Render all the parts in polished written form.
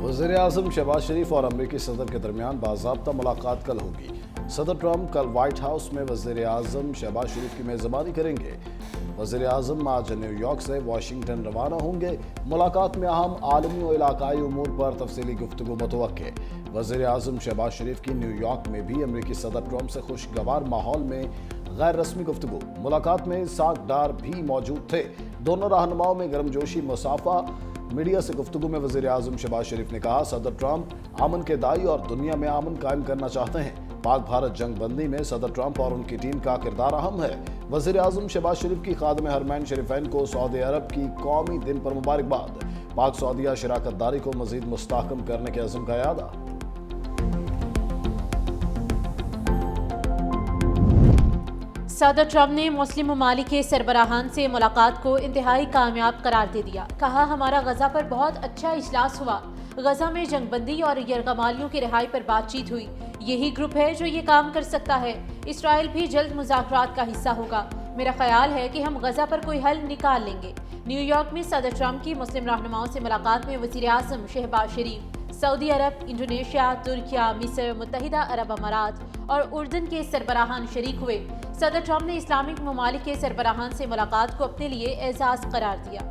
वज़ीर-ए-आज़म शहबाज शरीफ और अमरीकी सदर के दरमियान बाज़ाब्ता मुलाकात कल होगी। सदर ट्रंप कल व्हाइट हाउस में वज़ीर-ए-आज़म शहबाज शरीफ की मेज़बानी करेंगे। वज़ीर-ए-आज़म आज न्यूयॉर्क से वाशिंगटन रवाना होंगे। मुलाकात में अहम आलमी और इलाकाई उमूर पर तफसीली गुफ्तगू मुतवक्के। वज़ीर-ए-आज़म शहबाज शरीफ की न्यूयॉर्क में भी अमरीकी सदर ट्रंप से खुशगवार माहौल में गैर रस्मी गुफ्तगू। मुलाकात में साक डार भी मौजूद थे। दोनों रहनुमाओं में गर्मजोशी मुसाफा। मीडिया से गुफ्तगू में वज़ीर-ए-आज़म शहबाज शरीफ ने कहा, सदर ट्रंप अमन के दाई और दुनिया में अमन कायम करना चाहते हैं। पाक भारत जंग बंदी में सदर ट्रंप और उनकी टीम का किरदार अहम है। वज़ीर-ए-आज़म शहबाज शरीफ की खादिम हरमैन शरीफैन को सऊदी अरब की कौमी दिन पर मुबारकबाद। पाक सऊदिया शराकत दारी को मजीद मुस्तहकम करने के अज़्म का यादा। सदर ट्रंप ने मुस्लिम ममालिक के सरबराहान से मुलाकात को इंतहाई कामयाब करार दे दिया। कहा, हमारा गजा पर बहुत अच्छा इजलास हुआ। गजा में जंगबंदी और यरगमालियों की रिहाई पर बातचीत हुई। यही ग्रुप है जो ये काम कर सकता है। इसराइल भी जल्द मुज़ाकरात का हिस्सा होगा। मेरा ख्याल है कि हम गजा पर कोई हल निकाल लेंगे। न्यूयॉर्क में सदर ट्रंप की मुस्लिम रहनुमाओं से मुलाकात में वज़ीर-ए-आज़म शहबाज शरीफ सऊदी अरब, इंडोनेशिया, तुर्किया, मिस्र, मुत्तहिदा अरब अमारात और उर्दन के सरबराहान शरीक हुए। सदर ट्रंप ने इस्लामिक ममालिक के सरबराहान से मुलाकात को अपने लिए एजाज करार दिया।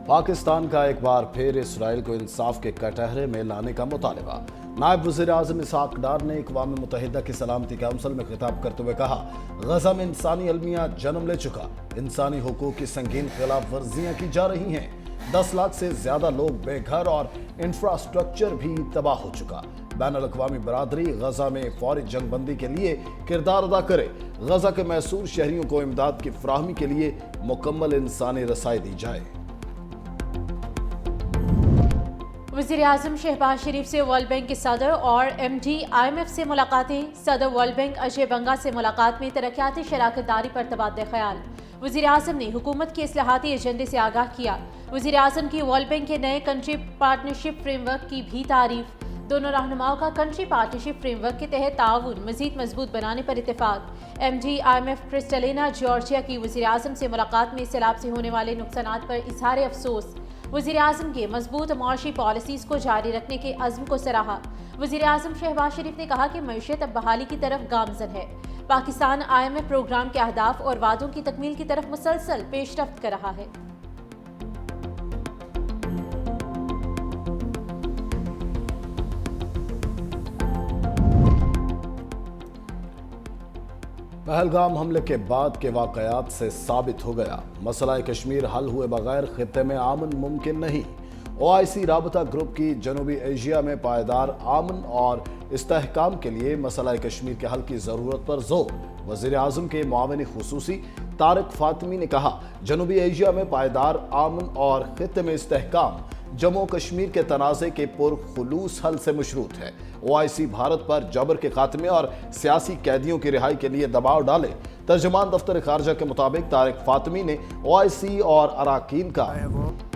पाकिस्तान का एक बार फिर इसराइल को इंसाफ के कटहरे में लाने का मुतालबा। नायब वज़ीर-ए-आज़म इसहाक डार ने अक़वाम मुत्तहिदा की सलामती काउंसिल में खिताब करते हुए कहा, गजा में इंसानी अलमिया जन्म ले चुका। इंसानी हुकूक की संगीन खिलाफ वर्जियां की जा रही हैं। 10 लाख से ज्यादा लोग बेघर और इंफ्रास्ट्रक्चर भी तबाह हो चुका। बैनुल-अक़वामी बरादरी गजा में फौरी जंगबंदी के लिए किरदार अदा करे। गजा के मैसूर शहरियों को इमदाद की फराहमी के लिए मुकम्मल इंसानी रसाई दी जाए। वज़ीर-ए-आज़म शहबाज शरीफ से वर्ल्ड बैंक के सदर और MD IMF से मुलाकातें। सदर वर्ल्ड बैंक अजय बंगा से मुलाकात में तरक्याती शराकत दारी पर तबादले ख्याल। वज़ीर-ए-आज़म ने हुकूमत के इस्लाहाती एजेंडे से आगाह किया। वज़ीर-ए-आज़म की वर्ल्ड बैंक के नए कंट्री पार्टनरशिप फ्रेमवर्क की भी तारीफ। दोनों रहनुमाओं का कंट्री पार्टनरशिप फ्रेमवर्क के तहत ताउन मज़ीद मजबूत बनाने पर इत्तेफाक। MD IMF क्रिस्टलिना जॉर्जिया की वज़ीर-ए-आज़म से मुलाकात में सैलाब से होने वाले नुकसानात पर इजहार अफसोस। वज़ीर-ए-आज़म के मजबूत मुआशी पॉलिसीज़ को जारी रखने के अज़्म को सराहा। वज़ीर-ए-आज़म शहबाज शरीफ ने कहा कि मईशत अब बहाली की तरफ गामज़न है। पाकिस्तान IMF प्रोग्राम के अहदाफ और वादों की तकमील की तरफ मुसलसल पेशरफ्त कर रहा है। पहलगाम हमले के बाद के वाकयात से साबित हो गया, मसला कश्मीर हल हुए बगैर खित्ते में आमन मुमकिन नहीं। OIC राबता ग्रुप की जनूबी एशिया में पायदार आमन और इस्तेहकाम के लिए मसला कश्मीर के हल की ज़रूरत पर जोर। वज़ीर-ए-आज़म के मुआविन खुसूसी तारिक फातिमी ने कहा, जनूबी एशिया में पायदार आमन और खित्ते में इस्तेहकाम जम्मू कश्मीर के तनाज़े के पुरखुलूस हल से मशरूत है। OIC भारत पर जबर के खात्मे और सियासी कैदियों की रिहाई के लिए दबाव डाले। तर्जुमान दफ्तर खारजा के मुताबिक तारिक फातिमी ने OIC और अराकीन का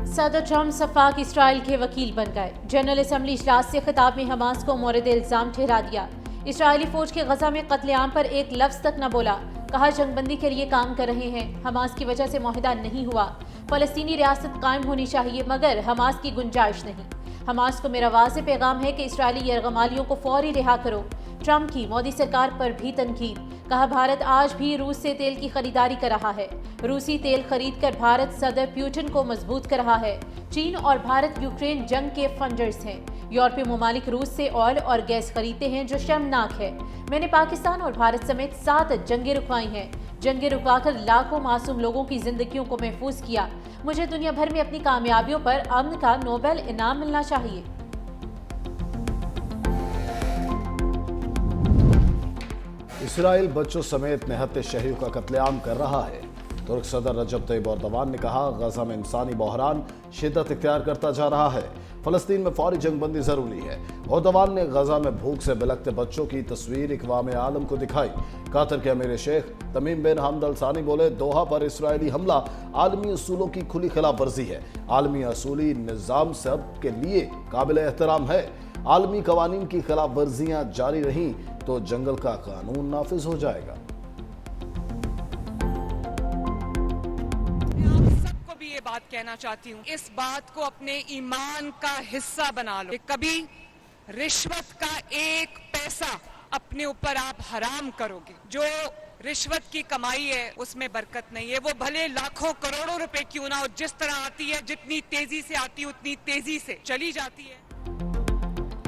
सदर ट्रंप सफाक इसराइल के वकील बन गए। जनरल असम्बली इजलास से खिताब में हमास को मोरद इल्जाम ठहरा दिया। इसराइली फौज के गजा में कत्लेआम पर एक लफ्ज तक न बोला। कहा, जंगबंदी के लिए काम कर रहे हैं। हमास की वजह से मुआहिदा नहीं हुआ। फलस्तीनी रियासत कायम होनी चाहिए मगर हमास की गुंजाइश नहीं। हमास को मेरा वाज़ेह पैगाम है कि इसराइली यरगमालियों को फौरी रिहा करो। ट्रंप की मोदी सरकार पर भी तनकीद। कहा, भारत आज भी रूस से तेल की खरीदारी कर रहा है। रूसी तेल खरीद कर भारत सदर पुतिन को मजबूत कर रहा है। चीन और भारत यूक्रेन जंग के फंडर्स हैं। यूरोपीय ममालिक रूस से ऑयल और गैस खरीदते हैं जो शर्मनाक है। मैंने पाकिस्तान और भारत समेत 7 जंगें रुकवाई हैं। जंगें रुकवाकर लाखों मासूम लोगों की जिंदगियों को महफूज किया। मुझे दुनिया भर में अपनी कामयाबियों पर अमन का नोबेल इनाम मिलना चाहिए। इसराइल बच्चों समेत निहत्ते शहरियों का कत्लेआम कर रहा है। तुर्क सदर रजब तैयब एर्दोगान ने कहा, गजा में इंसानी बहरान शिद्दत इख्तियार करता जा रहा है। फलस्तीन में फौरी जंगबंदी जरूरी है। एर्दोगान ने गजा में भूख से बिलखते बच्चों की तस्वीर इक़वाम आलम को दिखाई। कतर के अमीर शेख तमीम बिन हमद अल सानी बोले, दोहा पर इसराइली हमला आलमी असूलों की खुली खिलाफ वर्जी है। आलमी असूली निज़ाम सब के लिए काबिल एहतराम है। आलमी कवानीन की खिलाफ वर्जियां जारी रहीं तो जंगल का कानून नाफिज हो जाएगा। بھی یہ بات کہنا چاہتی ہوں, اس بات کو اپنے ایمان کا حصہ بنا لو کہ کبھی رشوت کا ایک پیسہ اپنے اوپر آپ حرام کرو گے. جو رشوت کی کمائی ہے اس میں برکت نہیں ہے, وہ بھلے لاکھوں کروڑوں روپے کیوں نہ ہو, جس طرح آتی ہے جتنی تیزی سے آتی ہے اتنی تیزی سے چلی جاتی ہے.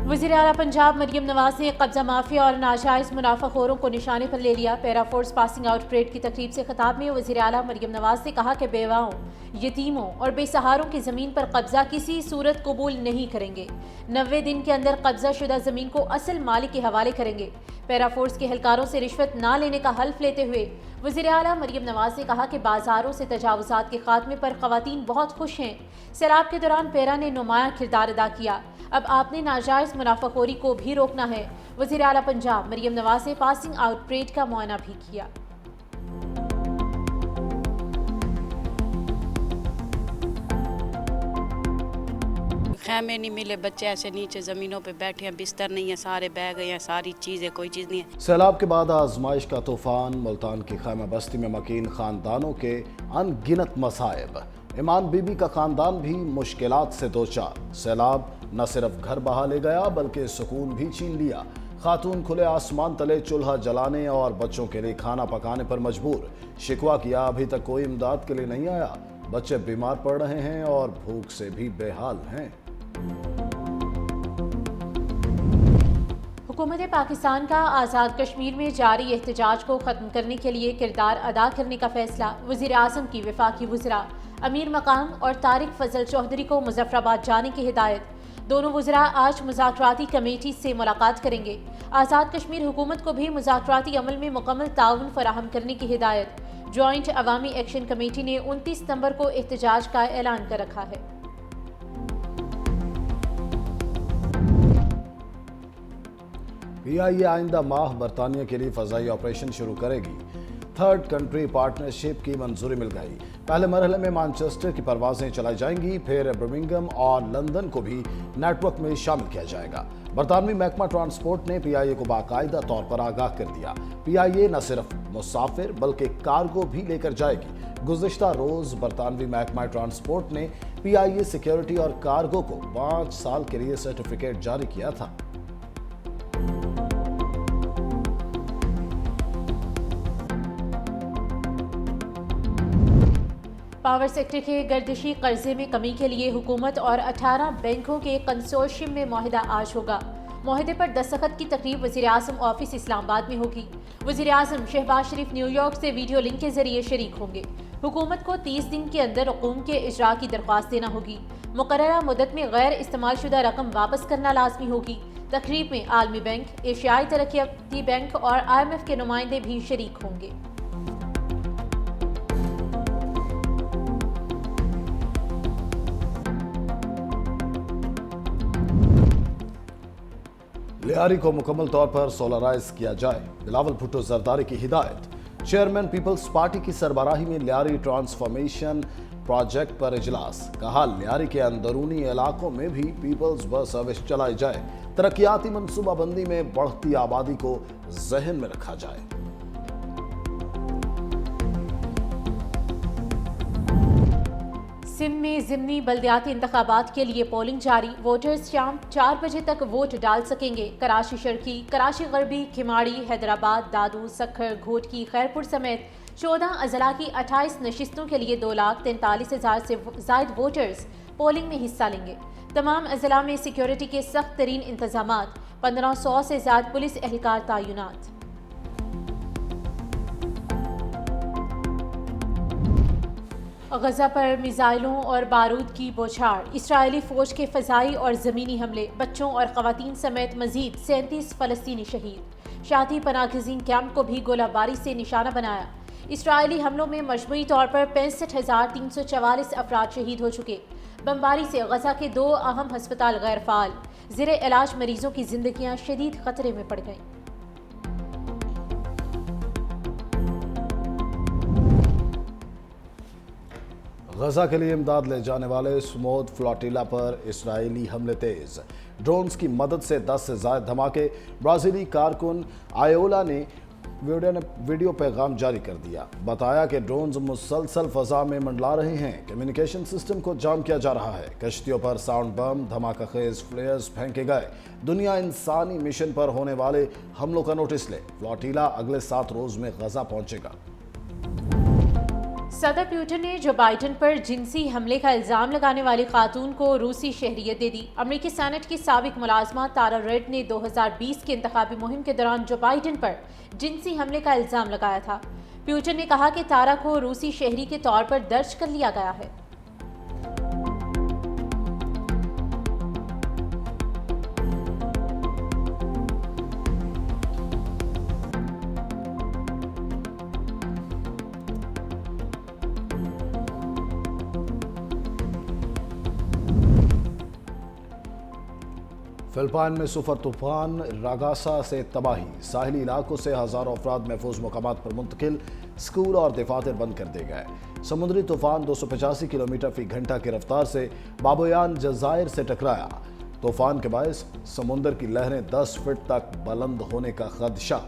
وزیر اعلیٰ پنجاب مریم نواز نے قبضہ مافیا اور ناجائز منافع خوروں کو نشانے پر لے لیا. پیرا فورس پاسنگ آؤٹ پریڈ کی تقریب سے خطاب میں وزیر اعلیٰ مریم نواز نے کہا کہ بیواؤں, یتیموں اور بے سہاروں کی زمین پر قبضہ کسی صورت قبول نہیں کریں گے. 90 دن کے اندر قبضہ شدہ زمین کو اصل مالک کے حوالے کریں گے. پیرا فورس کے اہلکاروں سے رشوت نہ لینے کا حلف لیتے ہوئے وزیر اعلیٰ مریم نواز نے کہا کہ بازاروں سے تجاوزات کے خاتمے پر خواتین بہت خوش ہیں. سیلاب کے دوران پیرا نے نمایاں کردار ادا کیا, اب آپ نے ناجائز منافع خوری کو بھی روکنا ہے. وزیر اعلیٰ پنجاب مریم نواز نے پاسنگ آؤٹ پریڈ کا معائنہ بھی کیا. خیمے نہیں ملے, بچے ایسے نیچے زمینوں پہ بیٹھے ہیں, بستر نہیں ہے, سارے بہ گئے ہیں, ساری چیزیں, کوئی چیز نہیں ہے. سیلاب کے بعد آزمائش کا طوفان, ملتان کی خیمہ بستی میں مکین خاندانوں کے ان گنت مصائب. ایمان بی بی کا خاندان بھی مشکلات سے دوچار. سیلاب نہ صرف گھر بہا لے گیا بلکہ سکون بھی چھین لیا. خاتون کھلے آسمان تلے چولہا جلانے اور بچوں کے لیے کھانا پکانے پر مجبور. شکوہ کیا ابھی تک کوئی امداد کے لیے نہیں آیا. بچے بیمار پڑ رہے ہیں اور بھوک سے بھی بے حال ہیں. حکومت پاکستان کا آزاد کشمیر میں جاری احتجاج کو ختم کرنے کے لیے کردار ادا کرنے کا فیصلہ. وزیر اعظم کی وفاقی وزراء امیر مقام اور طارق فضل چودھری کو مظفر آباد جانے کی ہدایت. دونوں وزراء آج مذاکراتی کمیٹی سے ملاقات کریں گے. آزاد کشمیر حکومت کو بھی مذاکراتی عمل میں مکمل تعاون فراہم کرنے کی ہدایت. جوائنٹ عوامی ایکشن کمیٹی نے 29 ستمبر کو احتجاج کا اعلان کر رکھا ہے. پی آئی اے آئندہ ماہ برطانیہ کے لیے فضائی آپریشن شروع کرے گی. تھرڈ کنٹری پارٹنرشپ کی منظوری مل گئی. پہلے مرحلے میں مانچسٹر کی پروازیں چلائی جائیں گی, پھر برمنگھم اور لندن کو بھی نیٹ ورک میں شامل کیا جائے گا. برطانوی محکمہ ٹرانسپورٹ نے پی آئی اے کو باقاعدہ طور پر آگاہ کر دیا. پی آئی اے نہ صرف مسافر بلکہ کارگو بھی لے کر جائے گی. گزشتہ روز برطانوی محکمہ ٹرانسپورٹ نے پی آئی اے سیکیورٹی اور کارگو کو 5 سال کے لیے سرٹیفکیٹ جاری کیا تھا. پاور سیکٹر کے گردشی قرضے میں کمی کے لیے حکومت اور 18 بینکوں کے کنسورشیم میں معاہدہ آج ہوگا. معاہدے پر دستخط کی تقریب وزیر اعظم آفس اسلام آباد میں ہوگی. وزیر اعظم شہباز شریف نیو یارک سے ویڈیو لنک کے ذریعے شریک ہوں گے. حکومت کو 30 دن کے اندر رقوم کے اجرا کی درخواست دینا ہوگی. مقررہ مدت میں غیر استعمال شدہ رقم واپس کرنا لازمی ہوگی. تقریب میں عالمی بینک, ایشیائی ترقیاتی بینک اور IMF کے نمائندے بھی شریک ہوں گے. لیاری کو مکمل طور پر سولرائز کیا جائے. بلاول بھٹو زرداری کی ہدایت. چیئرمین پیپلز پارٹی کی سربراہی میں لیاری ٹرانسفارمیشن پروجیکٹ پر اجلاس. کہا لیاری کے اندرونی علاقوں میں بھی پیپلز بس سروس چلائی جائے. ترقیاتی منصوبہ بندی میں بڑھتی آبادی کو ذہن میں رکھا جائے. سندھ میں ضمنی بلدیاتی انتخابات کے لیے پولنگ جاری. ووٹرز شام 4 بجے تک ووٹ ڈال سکیں گے. کراچی شرقی, کراچی غربی, کھماڑی, حیدرآباد, دادو, سکھر, گھوٹکی, خیرپور سمیت 14 اضلاع کی 28 نشستوں کے لیے 2,43,000 سے زائد ووٹرز پولنگ میں حصہ لیں گے. تمام اضلاع میں سیکیورٹی کے سخت ترین انتظامات. 1500 سے زائد پولیس اہلکار تعینات. غزہ پر میزائلوں اور بارود کی بوچھاڑ. اسرائیلی فوج کے فضائی اور زمینی حملے. بچوں اور خواتین سمیت مزید 37 فلسطینی شہید. شاتی پناہ گزین کیمپ کو بھی گولہ باری سے نشانہ بنایا. اسرائیلی حملوں میں مجموعی طور پر 65,344 افراد شہید ہو چکے. بمباری سے غزہ کے 2 اہم ہسپتال غیر فعال. زیر علاج مریضوں کی زندگیاں شدید خطرے میں پڑ گئیں. غزہ کے لیے امداد لے جانے والے سمود فلاٹیلا پر اسرائیلی حملے تیز. ڈرونز کی مدد سے 10 سے زائد دھماکے. برازیلی کارکن آئیولا نے वीडियो पैगाम जारी कर दिया। बताया कि ड्रोन्स मुसलसल फजा में मंडला रहे हैं, कम्युनिकेशन सिस्टम को जाम किया जा रहा है, कश्तियों पर साउंड बम, धमाका खेज फ्लेयर्स फेंके गए। दुनिया इंसानी मिशन पर होने वाले हमलों का नोटिस ले, फ्लोटिला अगले 7 रोज में गजा पहुंचेगा। सदर प्यूटन ने जो बाइडन पर जिनसी हमले का इल्ज़ाम लगाने वाली खातून को रूसी शहरियत दे दी। अमरीकी सेनेट की साबिक मुलाजमा तारा रेड ने 2020 के इंतखाबी मुहिम के दौरान जो बाइडन पर जिनसी हमले का इल्ज़ाम लगाया था। प्यूटन ने कहा कि तारा को रूसी शहरी के तौर पर दर्ज कर लिया गया है। फिलिपाइन में सुपर तूफान रागासा से तबाही, साहिली इलाकों से हजारों अफराद महफूज मकामात पर मुंतकिल, स्कूल और दफातर बंद कर दिए गए। समुद्री तूफान 285 किलोमीटर फी घंटा की रफ्तार से बाबोयान जजायर से टकराया। तूफान के बायस समुद्र की लहरें 10 फीट तक बुलंद होने का खदशा।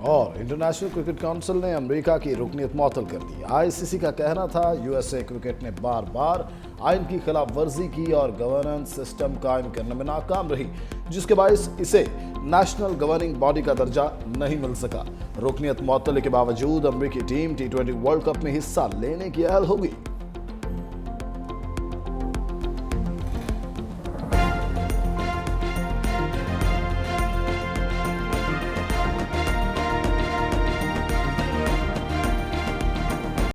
और इंटरनेशनल क्रिकेट काउंसिल ने अमेरिका की रुकनीत मुअत्तल कर दी। आईसीसी का कहना था यूएसए क्रिकेट ने बार बार आइन की खिलाफ वर्जी की और गवर्नेंस सिस्टम कायम करने में नाकाम रही, जिसके बायस इसे नेशनल गवर्निंग बॉडी का दर्जा नहीं मिल सका। रुकनीत मुअत्तली के बावजूद अमेरिकी टीम T20 वर्ल्ड कप में हिस्सा लेने की अहल होगी।